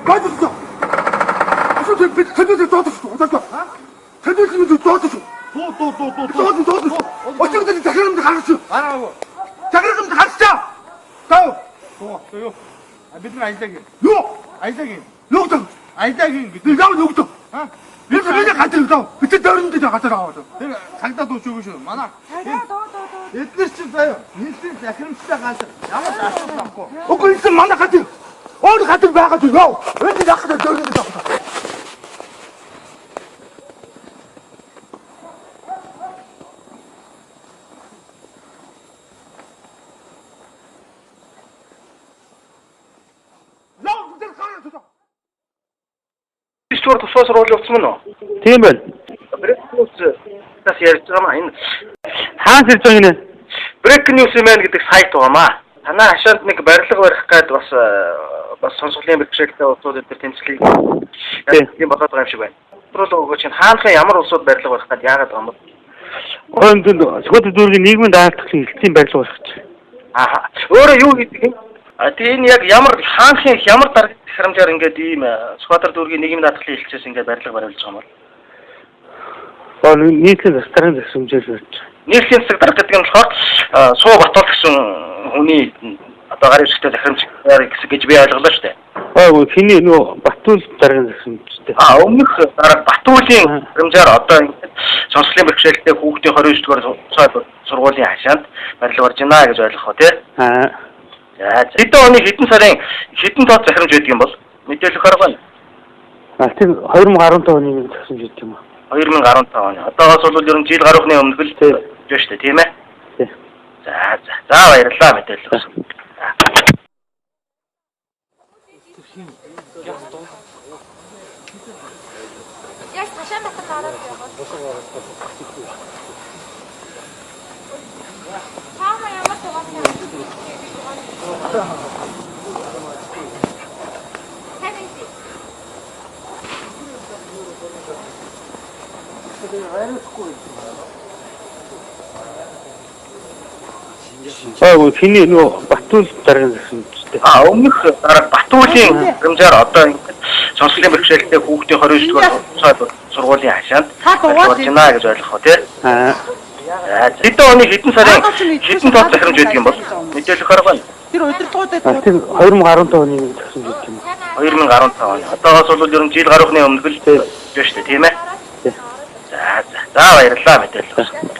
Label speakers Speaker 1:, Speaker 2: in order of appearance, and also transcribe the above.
Speaker 1: 가졌어. 무슨 배 태도를 떠들었어. 어떡해? 태도를 떠들었어. 또. 어쩌고저쩌고 자기놈들 가르쳐.
Speaker 2: 안 하고.
Speaker 1: 자기놈들 가르쳐. 다음.
Speaker 2: 요. 믿으면 아니다기.
Speaker 1: 요.
Speaker 2: 아니다기.
Speaker 1: 여기다.
Speaker 2: 아니다기.
Speaker 1: 너 나와 여기다.
Speaker 2: 어?
Speaker 1: 여기서 내가 갔다 여기다. 그때 다른 데다 갔다 나와서.
Speaker 2: 내가 장다 도 주고 싶어. 많아.
Speaker 3: 더.
Speaker 2: 얘들 진짜요. 얘들 자 그럼 시작하자. 아무 말씀 없고.
Speaker 1: 그 있으면 만나 갔다. 어디 갔다 와가지고 요. 왠지 나가다 저기 갔다.
Speaker 4: Стюарт усаас руу явуулсан мөн үү?
Speaker 5: Тийм байл.
Speaker 4: Брейк-ньюс тас ярьж байгаа маа энэ.
Speaker 5: Хаан сэрж байгаа нэ.
Speaker 4: Брейк-ньюс мэн гэдэг сайт байгаамаа. Танаа хашаанд нэг барилга барих гээд бас сонсголын бэрхшээлтэй улсууд дээр тэмцэлийг тийм болоод байгаа юм шиг байна. Түрүүл өгөөч чинь хаанхын ямар улсууд барилга барих гээд яагаад байгаа юм бэ?
Speaker 5: Онд Сүхбаатар дүүргийн нийгмийн даатгалын хэлтийн барилга барих гэж.
Speaker 4: Аа. Өөрөө юу гэдэг юм? Тийм яг хаанхын ямар дарга харамжаар ингээд ийм Сүхбаатар дүүргийн нийгмийн даатгалын хэлтээс ингээд барилга бариулж байгаа юм бол.
Speaker 5: Нийтлийн застарын засамжаар барьж.
Speaker 4: Нийтлийн засаг дарга гэдэг нь болохоор Суу Батбол гэсэн хүний одоо гарын хэсэгтэй захирамжаар гэж би ойлголоо шүү дээ.
Speaker 5: Хиний нөө Батүл даргын засамжтай.
Speaker 4: Өмнөх дарга Батүлийн захирамжаар одоо ингээд сонсголын бэрхшээлтэй хүүхдийн 29 дугаар сургуулийн хашаанд барилга барьж байна гэж ойлгох уу тий? Хэдэн оны хэдэн сарын хэдэн тоо захирамж байдаг юм бол мэдээлэл гарга байна.
Speaker 5: Тийм 2015 оны нэг засамж гэдэг юм аа.
Speaker 4: 2015 оны. Одоогоос бол ер нь жил гарахны өмнөх л тийм шүү дээ, тийм ээ?
Speaker 5: Тийм.
Speaker 4: За баярлалаа мэдээлэл өгсөн.
Speaker 3: Яг ташаан батар хараад яваад. Хаана ямар төгөөс юм?
Speaker 5: Хиний нөө Батүл даргын засамжтай.
Speaker 4: Өмнөх дарга Батүлийн захирамжаар одоо ингээд сонсголын бэрхшээлтэй хүүхдийн 29 дугаар сургуулийн хашаанд барилга барьж байна гэж ойлгох уу тий? Хэдэн оны хэдэн сарын хэдэн тоо захирамж байдаг юм бол мэдээлэл гарга байна.
Speaker 5: Тийм 2015 оны нэг засамж гэдэг юм аа.
Speaker 4: 2015 оны. Одоогоос бол ер нь жил гарахны өмнөх л шүү дээ, тийм ээ? За баярлалаа мэдээлэл өгсөн.